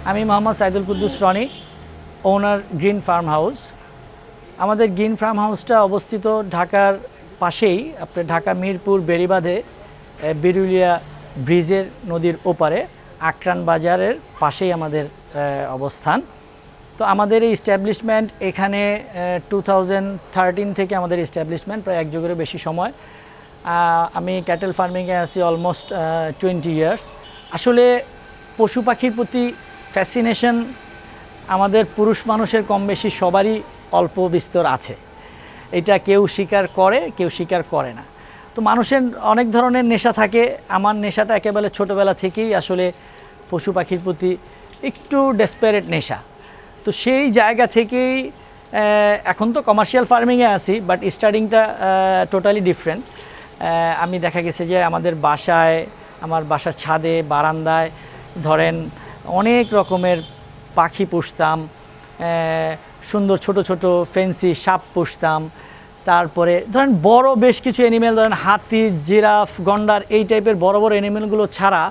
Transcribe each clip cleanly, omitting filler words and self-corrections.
আমি মোহাম্মদ সাইদুল কুদ্দুস রনি, ওনার green farm house. আমাদের green farm হাউসটা অবস্থিত ঢাকার পাশেই, আপনার ঢাকা মিরপুর বেড়িবাঁধে বিরুলিয়া ব্রিজের নদীর ওপারে আকরান বাজারের পাশেই আমাদের অবস্থান। তো আমাদের এই এস্টাবলিশমেন্ট এখানে 2013 থেকে আমাদের এস্টাবলিশমেন্ট, প্রায় এক যুগেরও বেশি সময়। আমি ক্যাটেল ফার্মিংয়ে আছি অলমোস্ট 20 ইয়ার্স। আসলে পশু পাখির প্রতি ফ্যাসিনেশন আমাদের পুরুষ মানুষের কম বেশি সবারই অল্প বিস্তর আছে। এটা কেউ স্বীকার করে, কেউ স্বীকার করে না। তো মানুষের অনেক ধরনের নেশা থাকে। আমার নেশাটা একেবারে ছোটোবেলা থেকেই আসলে পশু পাখির প্রতি একটু ডেসপারেট নেশা। তো সেই জায়গা থেকেই এখন তো কমার্শিয়াল ফার্মিংয়ে আছি, বাট স্টার্টিংটা টোটালি ডিফারেন্ট। আমি দেখা গেছে যে আমাদের বাসায়, আমার বাসার ছাদে, বারান্দায় ধরেন অনেক রকমের পাখি পুষতাম। সুন্দর ছোট ছোট ফেন্সি সাপ পুষতাম। তারপরে ধরেন বড় বেশ কিছু অ্যানিমেল, ধরেন হাতি, জিরাফ, গন্ডার, এই টাইপের বড় বড় অ্যানিমেলগুলো ছাড়া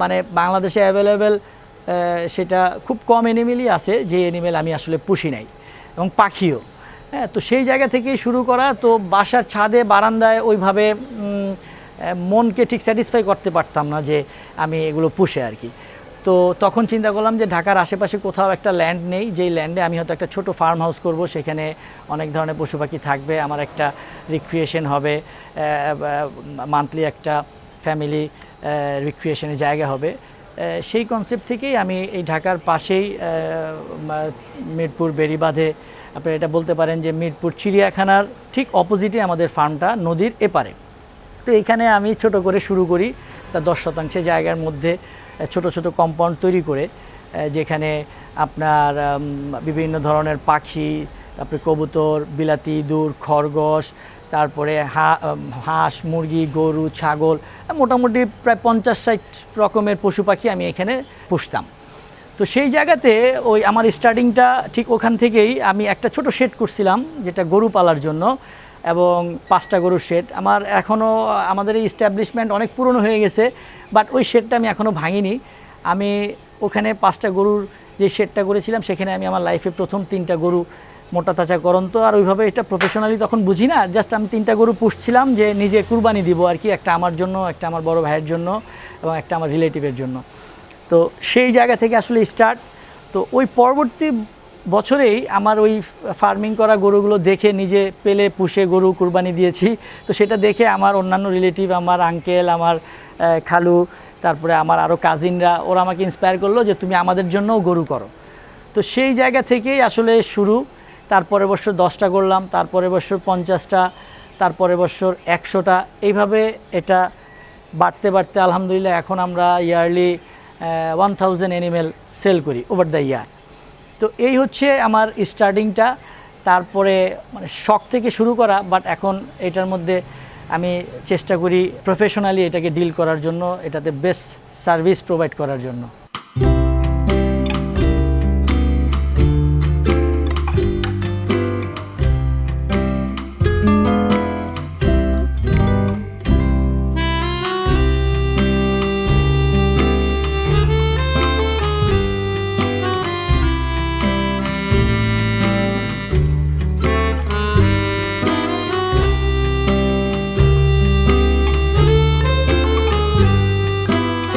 মানে বাংলাদেশে অ্যাভেলেবেল সেটা খুব কম অ্যানিমেলই আছে যে অ্যানিমেল আমি আসলে পুষি নাই, এবং পাখিও। হ্যাঁ, তো সেই জায়গা থেকেই শুরু করা। তো বাসার ছাদে, বারান্দায় ওইভাবে মনকে ঠিক স্যাটিসফাই করতে পারতাম না যে আমি এগুলো পুষে আর কি। তো তখন চিন্তা করলাম যে ঢাকার আশেপাশে কোথাও একটা ল্যান্ড নেই, যেই ল্যান্ডে আমি হয়তো একটা ছোট ফার্ম হাউস করব, সেখানে অনেক ধরনের পশু পাখি থাকবে, আমার একটা রিক্রিয়েশন হবে, মান্থলি একটা ফ্যামিলি রিক্রিয়েশনের জায়গা হবে। সেই কনসেপ্ট থেকেই আমি এই ঢাকার পাশেই মিরপুর বেড়িবাঁধে, আপনি এটা বলতে পারেন যে মিরপুর চিড়িয়াখানার ঠিক অপোজিটে আমাদের ফার্মটা, নদীর এপারে। তো এইখানে আমি ছোট করে শুরু করি, তা 10% জায়গার মধ্যে ছোট ছোট কম্পাউন্ড তৈরি করে, যেখানে আপনার বিভিন্ন ধরনের পাখি, তারপরে কবুতর, বিলাতি ইঁদুর, খরগোশ, তারপরে হাঁস, মুরগি, গরু, ছাগল, মোটামুটি প্রায় 50-60 রকমের পশু পাখি আমি এখানে পুষতাম। তো সেই জায়গাতে ওই আমার স্টার্টিংটা ঠিক ওখান থেকেই। আমি একটা ছোট শেড করছিলাম যেটা গরু পালার জন্য, এবং 5টা গরুর শেড। আমার এখনও, আমাদের এই এস্টাবলিশমেন্ট অনেক পুরনো হয়ে গেছে, বাট ওই শেডটা আমি এখনও ভাঙিনি। আমি ওখানে 5টা গরুর যে শেডটা করেছিলাম, সেখানে আমি আমার লাইফে প্রথম 3টা গরু মোটা তাজা করন্ত, আর ওইভাবে এটা প্রফেশনালি তখন বুঝি না, জাস্ট আমি 3টা গরু পুষছিলাম যে নিজে কুরবানি দিব আর কি, একটা আমার জন্য, একটা আমার বড় ভাইয়ের জন্য, এবং একটা আমার রিলেটিভের জন্য। তো সেই জায়গা থেকে আসলে স্টার্ট। তো ওই পরবর্তী বছরেই আমার ওই ফার্মিং করা গরুগুলো দেখে, নিজে পেলে পুষে গরু কুরবানি দিয়েছি। তো সেটা দেখে আমার অন্যান্য রিলেটিভ, আমার আঙ্কেল, আমার খালু, তারপরে আমার আরও কাজিনরা, ওরা আমাকে ইন্সপায়ার করলো যে তুমি আমাদের জন্যও গরু করো। তো সেই জায়গা থেকেই আসলে শুরু। তারপরের বছর 10টা করলাম, তারপরের বছর 50টা, তারপরের বছর 100টা, এইভাবে এটা বাড়তে বাড়তে আলহামদুলিল্লাহ এখন আমরা ইয়ারলি 1000 অ্যানিমেল সেল করি ওভার দ্য ইয়ার। তো এই হচ্ছে আমার স্টার্টিংটা। তারপরে মানে শখ থেকে শুরু করা, বাট এখন এটার মধ্যে আমি চেষ্টা করি প্রফেশনালি এটাকে ডিল করার জন্য, এটাতে বেস্ট সার্ভিস প্রোভাইড করার জন্য।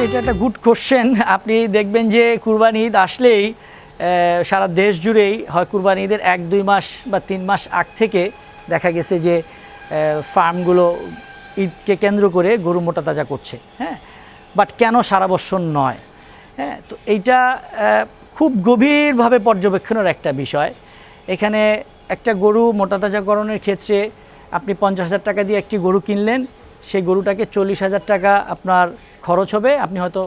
এটা একটা গুড কোশ্চেন। আপনি দেখবেন যে কুরবানি ঈদ আসলেই সারা দেশ জুড়েই হয় কুরবানি ঈদের 1-2 মাস বা 3 মাস আগ থেকে দেখা গেছে যে ফার্মগুলো ঈদকে কেন্দ্র করে গরু মোটা তাজা করছে। হ্যাঁ, বাট কেন সারা বছর নয়? হ্যাঁ, তো এইটা খুব গভীরভাবে পর্যবেক্ষণের একটা বিষয়। এখানে একটা গরু মোটা তাজাকরণের ক্ষেত্রে আপনি 50,000 টাকা দিয়ে একটি গরু কিনলেন, সেই গরুটাকে 40,000 টাকা আপনার খরচ হবে। আপনি হয়তো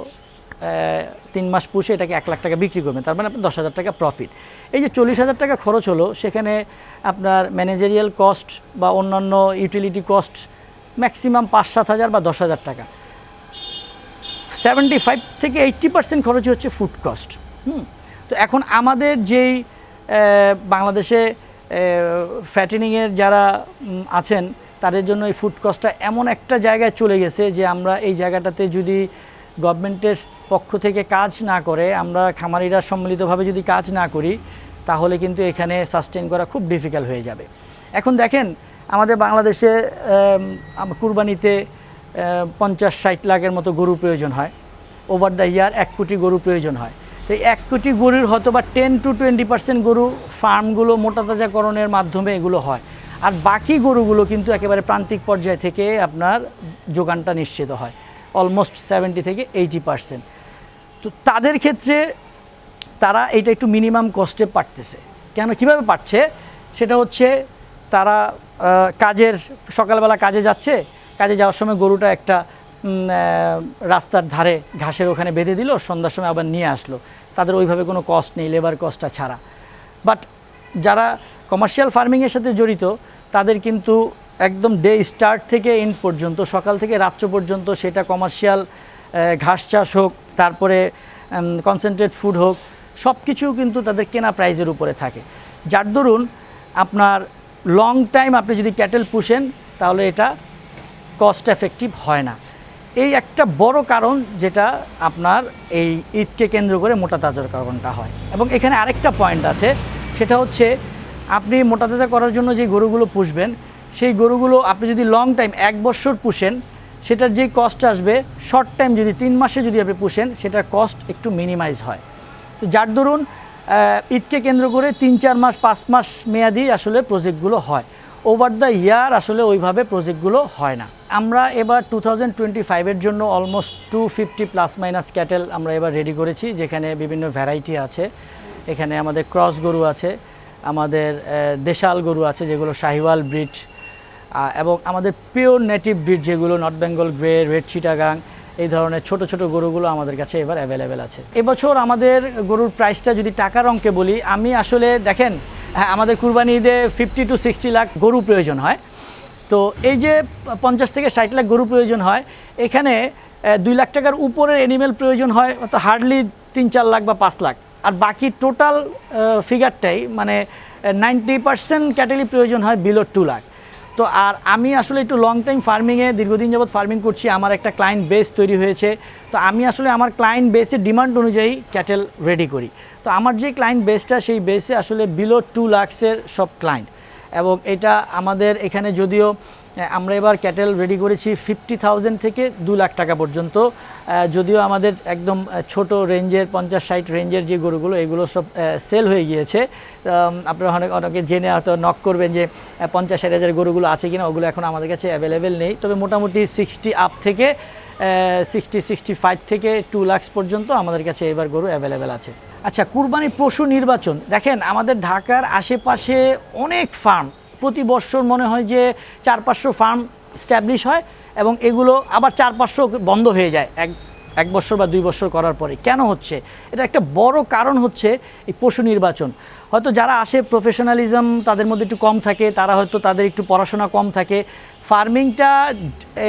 3 মাস পুষে এটাকে 1 লাখ টাকা বিক্রি করবেন, তার মানে আপনার 10,000 টাকা প্রফিট। এই যে 40,000 টাকা খরচ হলো, সেখানে আপনার ম্যানেজারিয়াল কস্ট বা অন্যান্য ইউটিলিটি কস্ট ম্যাক্সিমাম 5-7 হাজার বা 10,000 টাকা। 75 থেকে 80% খরচ হচ্ছে ফুড কস্ট। তো এখন আমাদের যেই বাংলাদেশে ফ্যাটেনিংয়ের যারা আছেন, তাদের জন্য এই ফুড কস্টটা এমন একটা জায়গায় চলে গেছে যে আমরা এই জায়গাটাতে যদি গভর্নমেন্টের পক্ষ থেকে কাজ না করে, আমরা খামারিরা সম্মিলিতভাবে যদি কাজ না করি, তাহলে কিন্তু এখানে সাস্টেন করা খুব ডিফিকাল্ট হয়ে যাবে। এখন দেখেন আমাদের বাংলাদেশে কুরবানিতে 50-60 লাখের মতো গরু প্রয়োজন হয়, ওভার দ্য ইয়ার 1 কোটি গরু প্রয়োজন হয়। তো 1 কোটি গরুর হয়তো বা 10 to 20% গরু ফার্মগুলো মোটাতাজাকরণের মাধ্যমে এগুলো হয়, আর বাকি গরুগুলো কিন্তু একেবারে প্রান্তিক পর্যায় থেকে আপনার যোগানটা নিশ্চিত হয় অলমোস্ট 70 থেকে 80%। তো তাদের ক্ষেত্রে তারা এইটা একটু মিনিমাম কস্টে পারতেছে। কেন, কীভাবে পারছে? সেটা হচ্ছে তারা সকালবেলা কাজে যাচ্ছে, কাজে যাওয়ার সময় গরুটা একটা রাস্তার ধারে ঘাসের ওখানে বেঁধে দিল, সন্ধ্যার সময় আবার নিয়ে আসলো। তাদের ওইভাবে কোনো কস্ট নেই, লেবার কস্টটা ছাড়া। বাট যারা কমার্শিয়াল ফার্মিংয়ের সাথে জড়িত, তাদের কিন্তু একদম ডে স্টার্ট থেকে এন্ড পর্যন্ত, সকাল থেকে রাত্র পর্যন্ত, সেটা কমার্শিয়াল ঘাস চাষ হোক, তারপরে কনসেন্ট্রেট ফুড হোক, সব কিছু কিন্তু তাদের কেনা প্রাইজের উপরে থাকে। যার দরুন আপনার লং টাইম আপনি যদি ক্যাটেল পুষেন, তাহলে এটা কস্ট এফেক্টিভ হয় না। এই একটা বড় কারণ যেটা আপনার এই ঈদকে কেন্দ্র করে মোটাতাজাকরণটা হয়। এবং এখানে আরেকটা পয়েন্ট আছে, সেটা হচ্ছে আপনি মোটাতাজা করার জন্য যে গরুগুলো পুষবেন, সেই গরুগুলো আপনি যদি লং টাইম 1 বছর পুষেন, সেটার যেই কস্ট আসবে, শর্ট টাইম যদি 3 মাসে যদি আপনি পুষেন, সেটার কস্ট একটু মিনিমাইজ হয়। তো যার দরুন ঈদকে কেন্দ্র করে 3-4 মাস 5 মাস মেয়াদি আসলে প্রজেক্টগুলো হয়, ওভার দ্য ইয়ার আসলে ওইভাবে প্রজেক্টগুলো হয় না। আমরা এবার 2025-এর জন্য অলমোস্ট 250 ± ক্যাটেল আমরা এবার রেডি করেছি, যেখানে বিভিন্ন ভ্যারাইটি আছে। এখানে আমাদের ক্রস গরু আছে, আমাদের দেশাল গরু আছে যেগুলো শাহিওয়াল ব্রিড, এবং আমাদের পিওর নেটিভ ব্রিড যেগুলো north Bengal grey, red Chittagong, এই ধরনের ছোট ছোট গরুগুলো আমাদের কাছে এবার অ্যাভেলেবেল আছে। এবছর আমাদের গরুর প্রাইসটা যদি টাকার অঙ্কে বলি, আমি আসলে দেখেন, হ্যাঁ, আমাদের কুরবানি ঈদে 50 to 60 লাখ গরু প্রয়োজন হয়। তো এই যে 50 থেকে 60 লাখ গরু প্রয়োজন হয়, এখানে 2 লাখ টাকার উপরের অ্যানিমেল প্রয়োজন হয় তো হার্ডলি 3-4 লাখ বা 5 লাখ। আর বাকি টোটাল ফিগারটাই মানে 90% ক্যাটেলই প্রয়োজন হয় বিলো 2 লাখ। তো আর আমি আসলে একটু লং টাইম ফার্মিংয়ে দীর্ঘদিন যাবৎ ফার্মিং করছি, আমার একটা ক্লায়েন্ট বেস তৈরি হয়েছে। তো আমি আসলে আমার ক্লায়েন্ট বেসের ডিমান্ড অনুযায়ী ক্যাটেল রেডি করি। তো আমার যে ক্লায়েন্ট বেসটা, সেই বেসে আসলে বিলো 2 লাখসের সব ক্লায়েন্ট। এবং এটা আমাদের এখানে যদিও আমরা এবার ক্যাটেল রেডি করেছি 50,000 থেকে 2 লাখ টাকা পর্যন্ত, যদিও আমাদের একদম ছোট রেঞ্জের 50-60 রেঞ্জের যে গরুগুলো, এগুলো সব সেল হয়ে গিয়েছে। আপনারা অনেকে জেনে হয়তো নক করবেন যে 50-60 হাজার গরুগুলো আছে কিনা, ওগুলো এখন আমাদের কাছে অ্যাভেলেবেল নেই। তবে মোটামুটি 60 আপ থেকে 65 থেকে 2 লাখ পর্যন্ত আমাদের কাছে এবার গরু অ্যাভেলেবেল আছে। আচ্ছা, কুরবানি পশু নির্বাচন, দেখেন আমাদের ঢাকার আশেপাশে অনেক ফার্ম, প্রতি বছর মনে হয় যে 400-500 ফার্ম স্ট্যাবলিশ হয়, এবং এগুলো আবার 400-500 বন্ধ হয়ে যায় এক বছর বা 2 বছর করার পরে। কেন হচ্ছে? এটা একটা বড় কারণ হচ্ছে এই পশু নির্বাচন। হয়তো যারা আসে প্রফেশনালিজম তাদের মধ্যে একটু কম থাকে, তারা হয়তো তাদের একটু পড়াশোনা কম থাকে। ফার্মিংটা,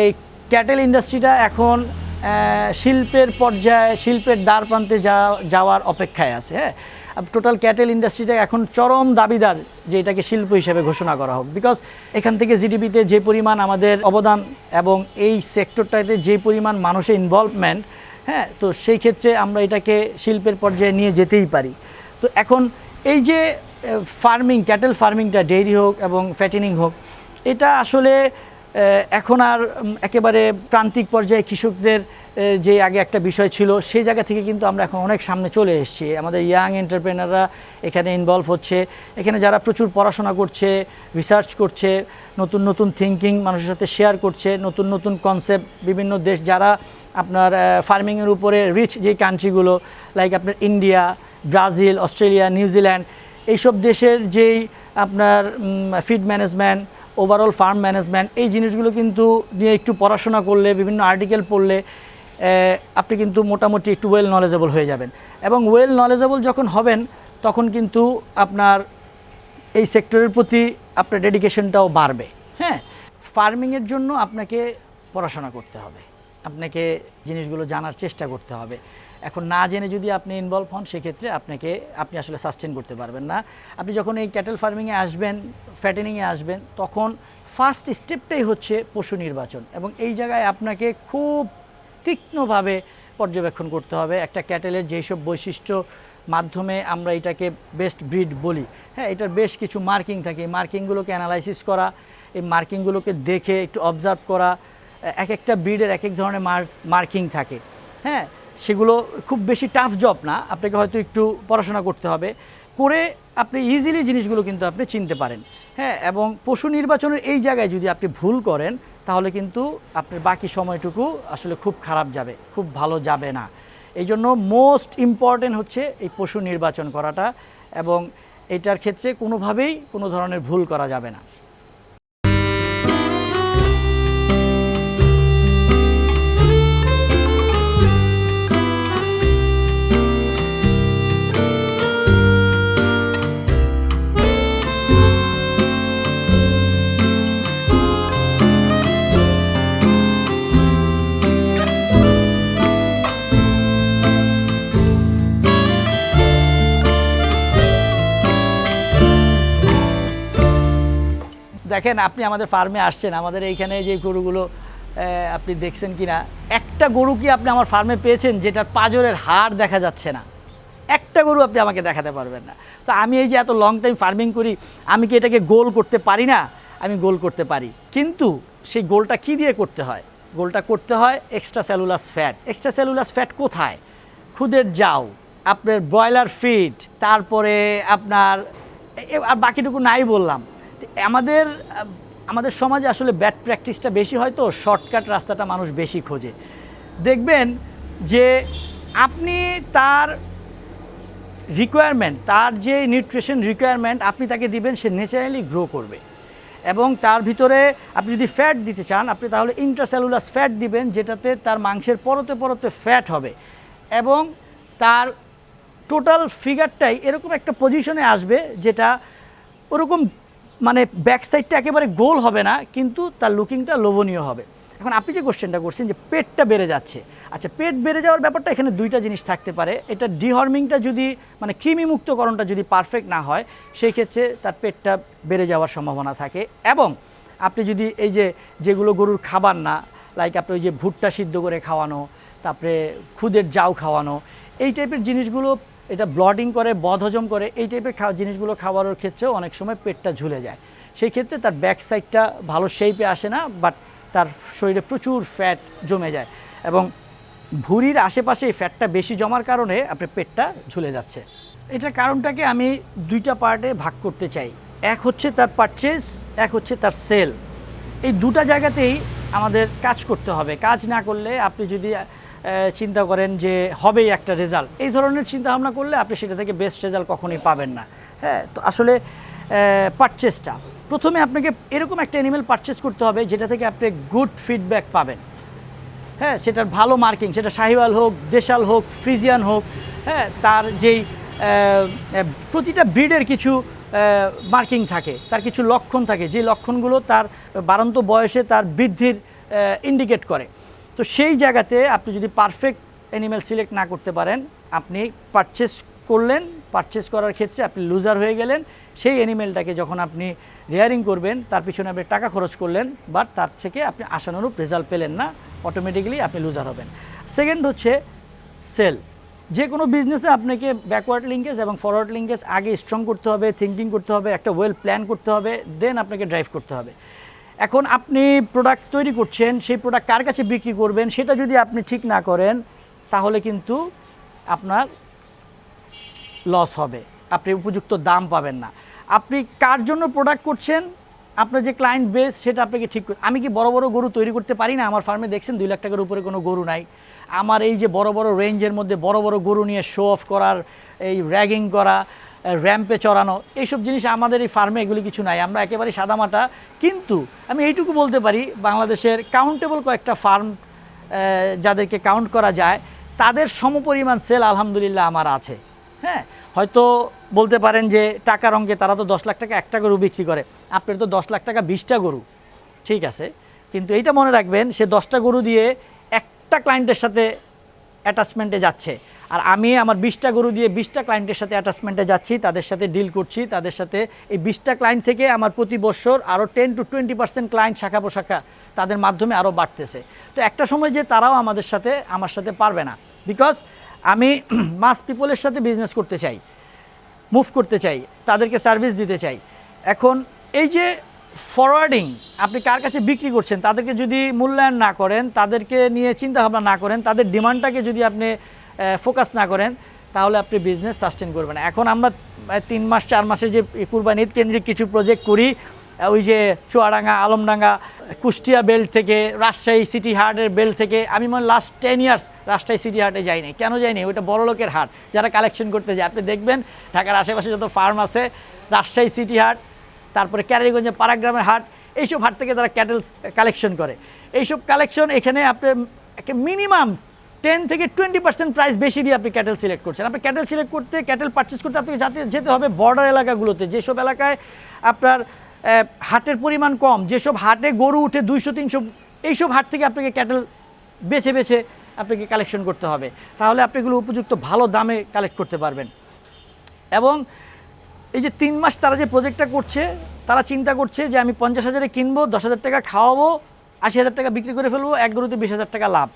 এই ক্যাটেল ইন্ডাস্ট্রিটা এখন শিল্পের পর্যায়ে, শিল্পের দ্বার প্রান্তে যাওয়ার অপেক্ষায় আছে। হ্যাঁ, টোটাল ক্যাটেল ইন্ডাস্ট্রিটা এখন চরম দাবিদার যে এটাকে শিল্প হিসেবে ঘোষণা করা হোক। বিকজ এখান থেকে জিডিপিতে যে পরিমাণ আমাদের অবদান এবং এই সেক্টরটাতে যে পরিমাণ মানুষের ইনভলভমেন্ট, হ্যাঁ, তো সেই ক্ষেত্রে আমরা এটাকে শিল্পের পর্যায়ে নিয়ে যেতেই পারি। তো এখন এই যে ফার্মিং, ক্যাটেল ফার্মিংটা, ডেইরি হোক এবং ফ্যাটেনিং হোক, এটা আসলে এখন আর একেবারে প্রান্তিক পর্যায়ে কৃষকদের যে আগে একটা বিষয় ছিল, সেই জায়গা থেকে কিন্তু আমরা এখন অনেক সামনে চলে এসেছি। আমাদের ইয়াং এন্টারপ্রেনাররা এখানে ইনভলভ হচ্ছে, এখানে যারা প্রচুর পড়াশোনা করছে, রিসার্চ করছে, নতুন নতুন থিঙ্কিং মানুষের সাথে শেয়ার করছে, নতুন নতুন কনসেপ্ট। বিভিন্ন দেশ যারা আপনার ফার্মিংয়ের উপরে রিচ যে কান্ট্রিগুলো, লাইক আপনার ইন্ডিয়া, ব্রাজিল, অস্ট্রেলিয়া, নিউজিল্যান্ড, এইসব দেশের যেই আপনার feed management, overall farm management, এই জিনিসগুলো কিন্তু নিয়ে একটু পড়াশোনা করলে, বিভিন্ন আর্টিকেল পড়লে আপনি কিন্তু মোটামুটি একটু ওয়েল নলেজেবল হয়ে যাবেন। এবং ওয়েল নলেজেবল যখন হবেন, তখন কিন্তু আপনার এই সেক্টরের প্রতি আপনার ডেডিকেশনটাও বাড়বে। হ্যাঁ, ফার্মিংয়ের জন্য আপনাকে পড়াশোনা করতে হবে, আপনাকে জিনিসগুলো জানার চেষ্টা করতে হবে। এখন না জেনে যদি আপনি ইনভলভ হন, সেক্ষেত্রে আপনি আসলে সাস্টেন করতে পারবেন না। আপনি যখন এই ক্যাটেল ফার্মিংয়ে আসবেন, ফ্যাটেনিংয়ে আসবেন, তখন ফার্স্ট স্টেপটাই হচ্ছে পশু নির্বাচন। এবং এই জায়গায় আপনাকে খুব তীক্ষ্ণভাবে পর্যবেক্ষণ করতে হবে একটা ক্যাটেলের যেসব বৈশিষ্ট্য মাধ্যমে আমরা এটাকে বেস্ট ব্রিড বলি। হ্যাঁ, এটার বেশ কিছু মার্কিং থাকে, এই মার্কিংগুলোকে অ্যানালাইসিস করা, এই মার্কিংগুলোকে দেখে একটু অবজার্ভ করা। এক একটা ব্রিডের এক এক ধরনের মার্কিং থাকে। হ্যাঁ, সেগুলো খুব বেশি টাফ জব না, আপনাকে হয়তো একটু পড়াশোনা করতে হবে, করে আপনি ইজিলি জিনিসগুলো কিন্তু আপনি চিনতে পারেন। হ্যাঁ, এবং পশু নির্বাচনের এই জায়গায় যদি আপনি ভুল করেন তাহলে কিন্তু আপনার বাকি সময়টুকু আসলে খুব খারাপ যাবে, খুব ভালো যাবে না। এই জন্য মোস্ট ইম্পর্টেন্ট হচ্ছে এই পশু নির্বাচন করাটা, এবং এটার ক্ষেত্রে কোনোভাবেই কোনো ধরনের ভুল করা যাবে না। দেখেন, আপনি আমাদের ফার্মে আসছেন, আমাদের এইখানে যে গরুগুলো আপনি দেখছেন কিনা, একটা গরু কি আপনি আমার ফার্মে পেয়েছেন যেটার পাঁজরের হাড় দেখা যাচ্ছে না? একটা গরু আপনি আমাকে দেখাতে পারবেন না। তো আমি এই যে এত লং টাইম ফার্মিং করি, আমি কি এটাকে গোল করতে পারি না? আমি গোল করতে পারি, কিন্তু সেই গোলটা কি দিয়ে করতে হয়? গোলটা করতে হয় এক্সট্রা সেলুলাস ফ্যাট। এক্সট্রা সেলুলাস ফ্যাট কোথায়? খুদের জাউ, আপনার ব্রয়লার ফিড, তারপরে আপনার আর বাকিটুকু নাই বললাম। আমাদের আমাদের সমাজে আসলে ব্যাড প্র্যাকটিসটা বেশি হয়, তো শর্টকাট রাস্তাটা মানুষ বেশি খোঁজে। দেখবেন যে আপনি তার রিকোয়ারমেন্ট, তার যে নিউট্রিশন রিকোয়ারমেন্ট আপনি তাকে দিবেন, সে ন্যাচারালি গ্রো করবে। এবং তার ভিতরে আপনি যদি ফ্যাট দিতে চান, আপনি তাহলে ইন্ট্রাসেলুলাস ফ্যাট দিবেন, যেটাতে তার মাংসের পরতে পরতে ফ্যাট হবে এবং তার টোটাল ফিগারটাই এরকম একটা পজিশনে আসবে যেটা ওরকম মানে ব্যাক সাইডটা একেবারে গোল হবে না, কিন্তু তার লুকিংটা লোভনীয় হবে। এখন আপনি যে কোশ্চেনটা করছেন যে পেটটা বেড়ে যাচ্ছে, আচ্ছা, পেট বেড়ে যাওয়ার ব্যাপারটা এখানে দুইটা জিনিস থাকতে পারে। এটা ডিহর্মিংটা যদি মানে কৃমিমুক্তকরণটা যদি পারফেক্ট না হয়, সেই ক্ষেত্রে তার পেটটা বেড়ে যাওয়ার সম্ভাবনা থাকে। এবং আপনি যদি এই যে যেগুলো গরুর খাবার না, লাইক আপনি ওই যে ভুট্টা সিদ্ধ করে খাওয়ানো, তারপরে খুদের জাউ খাওয়ানো, এই টাইপের জিনিসগুলো এটা ব্লডিং করে, বদহজম করে, এই টাইপের জিনিসগুলো খাওয়ানোর ক্ষেত্রেও অনেক সময় পেটটা ঝুলে যায়। সেই ক্ষেত্রে তার ব্যাক সাইডটা ভালো শেপে আসে না, বাট তার শরীরে প্রচুর ফ্যাট জমে যায় এবং ভুঁড়ির আশেপাশে এই ফ্যাটটা বেশি জমার কারণে আপনার পেটটা ঝুলে যাচ্ছে। এটার কারণটাকে আমি দুইটা পার্টে ভাগ করতে চাই। এক হচ্ছে তার পারচেজ, এক হচ্ছে তার সেল। এই দুটা জায়গাতেই আমাদের কাজ করতে হবে। কাজ না করলে আপনি যদি চিন্তা করেন যে হবেই একটা রেজাল্ট, এই ধরনের চিন্তা ভাবনা করলে আপনি সেটা থেকে বেস্ট রেজাল্ট কখনোই পাবেন না। হ্যাঁ, তো আসলে পারচেজটা প্রথমে আপনাকে এরকম একটা অ্যানিমেল পারচেজ করতে হবে যেটা থেকে আপনি গুড ফিডব্যাক পাবেন। হ্যাঁ, সেটার ভালো মার্কিং, সেটা শাহিওয়াল হোক, দেশাল হোক, ফ্রিজিয়ান হোক, হ্যাঁ, তার যেই প্রতিটা ব্রিডের কিছু মার্কিং থাকে, তার কিছু লক্ষণ থাকে, যে লক্ষণগুলো তার বাড়ন্ত বয়সে তার বৃদ্ধির ইন্ডিকেট করে। তো সেই জায়গাতে আপনি যদি পারফেক্ট অ্যানিমেল সিলেক্ট না করতে পারেন, আপনি পারচেস করলেন, পারচেস করার ক্ষেত্রে আপনি লুজার হয়ে গেলেন। সেই অ্যানিমেলটাকে যখন আপনি রেয়ারিং করবেন, তার পিছনে আপনি টাকা খরচ করলেন, বাট তার থেকে আপনি আশানুরূপ রেজাল্ট পেলেন না, অটোমেটিক্যালি আপনি লুজার হবেন। সেকেন্ড হচ্ছে সেল। যে কোনো বিজনেসে আপনাকে ব্যাকওয়ার্ড লিঙ্কেজ এবং ফরওয়ার্ড লিঙ্কেজ আগে স্ট্রং করতে হবে, থিঙ্কিং করতে হবে, একটা ওয়েল প্ল্যান করতে হবে, দেন আপনাকে ড্রাইভ করতে হবে। এখন আপনি প্রোডাক্ট তৈরি করছেন, সেই প্রোডাক্ট কার কাছে বিক্রি করবেন সেটা যদি আপনি ঠিক না করেন, তাহলে কিন্তু আপনার লস হবে, আপনি উপযুক্ত দাম পাবেন না। আপনি কার জন্য প্রোডাক্ট করছেন, আপনার যে ক্লায়েন্ট বেস, সেটা আপনাকে ঠিক। আমি কি বড় বড় গরু তৈরি করতে পারি না? আমার ফার্মে দেখছেন 2 লাখ টাকার উপরে কোনো গরু নাই। আমার এই যে বড় বড় রেঞ্জের মধ্যে বড় বড় গরু নিয়ে শো অফ করার, এই র্যাগিং করা, র্যাম্পে চড়ানো, এইসব জিনিস আমাদের এই ফার্মে এগুলি কিছু নাই। আমরা একেবারে সাদামাটা। কিন্তু আমি এইটুকু বলতে পারি, বাংলাদেশের কাউন্টেবল কয়েকটা ফার্ম যাদেরকে কাউন্ট করা যায়, তাদের সমপরিমাণ সেল আলহামদুলিল্লাহ আমার আছে। হ্যাঁ, হয়তো বলতে পারেন যে টাকার অঙ্কে তারা তো 10 লাখ টাকা একটা গরু বিক্রি করে, আপনার তো 10 লাখ টাকা 20টা গরু, ঠিক আছে, কিন্তু এইটা মনে রাখবেন, সে 10টা গরু দিয়ে একটা ক্লায়েন্টের সাথে অ্যাটাচমেন্টে যাচ্ছে, আর আমি আমার 20টা গরু দিয়ে 20টা ক্লায়েন্টের সাথে অ্যাটাচমেন্টে যাচ্ছি, তাদের সাথে ডিল করছি, তাদের সাথে এই 20টা ক্লায়েন্ট থেকে আমার প্রতি বছর আরও 10 to 20% ক্লায়েন্ট শাখা পোশাখা তাদের মাধ্যমে আরও বাড়তেছে। তো একটা সময় যে তারাও আমার সাথে পারবে না, বিকজ আমি মাস পিপলের সাথে বিজনেস করতে চাই, মুভ করতে চাই, তাদেরকে সার্ভিস দিতে চাই। এখন এই যে ফরওয়ার্ডিং, আপনি কার কাছে বিক্রি করছেন তাদেরকে যদি মূল্যায়ন না করেন, তাদেরকে নিয়ে চিন্তা ভাবনা না করেন, তাদের ডিমান্ডটাকে যদি আপনি ফোকাস না করেন, তাহলে আপনি বিজনেস সাস্টেন করবেন। এখন আমরা 3 মাস 4 মাসে যে কুরবানি ঈদ কেন্দ্রিক কিছু প্রজেক্ট করি, ওই যে চুয়াডাঙ্গা, আলমডাঙ্গা, কুষ্টিয়া বেল্ট থেকে, রাজশাহী সিটি হাটের বেল্ট থেকে, আমি মনে লাস্ট 10 ইয়ার্স রাজশাহী সিটি হাটে যাইনি। কেন যাইনি? ওইটা বড় লোকের হাট, যারা কালেকশন করতে যায়। আপনি দেখবেন ঢাকার আশেপাশে যত ফার্ম আছে, রাজশাহী সিটি হাট, তারপরে ক্যারারিগঞ্জে পাড়াগ্রামের হাট, এইসব হাট থেকে তারা ক্যাটেল কালেকশন করে। এইসব কালেকশন এখানে আপনি একটা মিনিমাম 10 থেকে 20% প্রাইস বেশি দিয়ে আপনি ক্যাটেল সিলেক্ট করছেন। আপনি ক্যাটেল সিলেক্ট করতে, ক্যাটেল পারচেস করতে আপনাকে যেতে হবে বর্ডার এলাকাগুলোতে, যেসব এলাকায় আপনার হাটের পরিমাণ কম, যেসব হাটে গরু উঠে 200-300, এইসব হাট থেকে আপনাকে ক্যাটেল বেছে বেছে আপনাকে কালেকশন করতে হবে। তাহলে আপনি এগুলো উপযুক্ত ভালো দামে কালেক্ট করতে পারবেন। এবং এই যে 3 মাস তারা যে প্রজেক্টটা করছে, তারা চিন্তা করছে যে আমি 50,000-এ কিনবো, 10,000 টাকা খাওয়াবো, 80,000 টাকা বিক্রি করে ফেলবো, এক গরুতে 20,000 টাকা লাভ।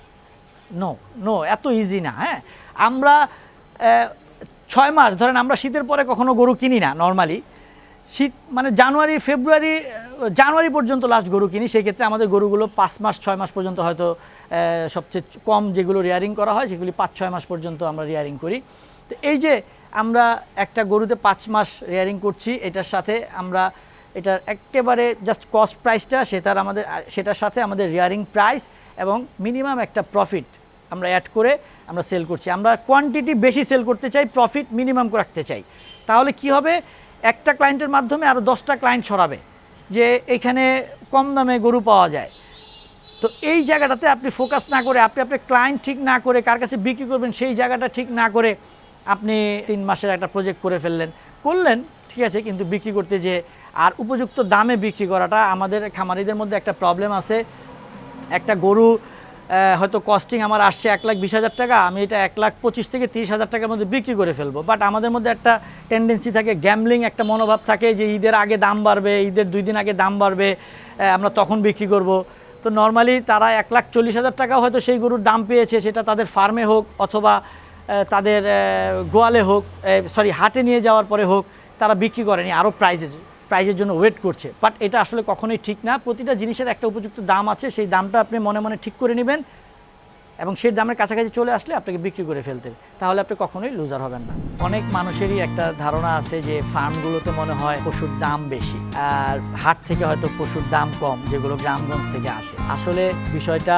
নো, এত ইজি না। হ্যাঁ, আমরা 6 মাস ধরেন, আমরা শীতের পরে কখনো গরু কিনি না নর্মালি। শীত মানে জানুয়ারি পর্যন্ত লাস্ট গরু কিনি। সেই ক্ষেত্রে আমাদের গরুগুলো 5 মাস 6 মাস পর্যন্ত, হয়তো সবচেয়ে কম যেগুলো রিয়ারিং করা হয় সেগুলি 5-6 মাস পর্যন্ত আমরা রিয়ারিং করি। তো এই যে আমরা একটা গরুতে 5 মাস রিয়ারিং করছি, এটার সাথে আমরা এটার একেবারে জাস্ট কস্ট প্রাইসটা সেটার সাথে আমাদের রিয়ারিং প্রাইস এবং মিনিমাম একটা প্রফিট আমরা অ্যাড করে আমরা সেল করছি। আমরা কোয়ান্টিটি বেশি সেল করতে চাই, প্রফিট মিনিমাম রাখতে চাই। তাহলে কি হবে, একটা ক্লায়েন্টের মাধ্যমে আরও 10টা ক্লায়েন্ট ছড়াবে যে এখানে কম দামে গরু পাওয়া যায়। তো এই জায়গাটাতে আপনি ফোকাস না করে, আপনি আপনার ক্লায়েন্ট ঠিক না করে, কার কাছে বিক্রি করবেন সেই জায়গাটা ঠিক না করে, আপনি 3 মাসের একটা প্রজেক্ট করে করলেন, ঠিক আছে, কিন্তু বিক্রি করতে যে আর উপযুক্ত দামে বিক্রি করাটা, আমাদের খামারিদের মধ্যে একটা প্রবলেম আছে। একটা গরু হয়তো কস্টিং আমার আসছে 1,20,000 টাকা, আমি এটা 1,25,000 থেকে 30,000 টাকার মধ্যে বিক্রি করে ফেলবো। বাট আমাদের মধ্যে একটা টেন্ডেন্সি থাকে, গ্যামলিং একটা মনোভাব থাকে যে ঈদের আগে দাম বাড়বে, ঈদের 2 দিন আগে দাম বাড়বে, আমরা তখন বিক্রি করব। তো নর্মালি তারা 1,40,000 টাকাও হয়তো সেই গরুর দাম পেয়েছে, সেটা তাদের ফার্মে হোক অথবা তাদের গোয়ালে হোক, হাটে নিয়ে যাওয়ার পরে হোক, তারা বিক্রি করেনি, আরও প্রাইজের জন্য ওয়েট করছে। বাট এটা আসলে কখনোই ঠিক না। প্রতিটা জিনিসের একটা উপযুক্ত দাম আছে, সেই দামটা আপনি মনে মনে ঠিক করে নেবেন এবং সেই দামের কাছাকাছি চলে আসলে আপনাকে বিক্রি করে ফেলতে হবে, তাহলে আপনি কখনোই লুজার হবেন না। অনেক মানুষেরই একটা ধারণা আছে যে ফার্মগুলোতে মনে হয় পশুর দাম বেশি আর হাট থেকে হয়তো পশুর দাম কম, যেগুলো গ্রামগঞ্জ থেকে আসে। আসলে বিষয়টা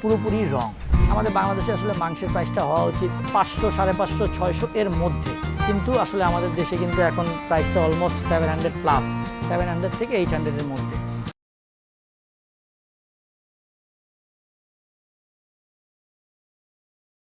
পুরোপুরি রং। আমাদের বাংলাদেশে আসলে মাংসের প্রাইসটা হওয়া উচিত 500, 550, 600 এর মধ্যে, কিন্তু আসলে আমাদের দেশে কিন্তু এখন প্রাইসটা অলমোস্ট 700+, 700 থেকে 800 এর মধ্যে।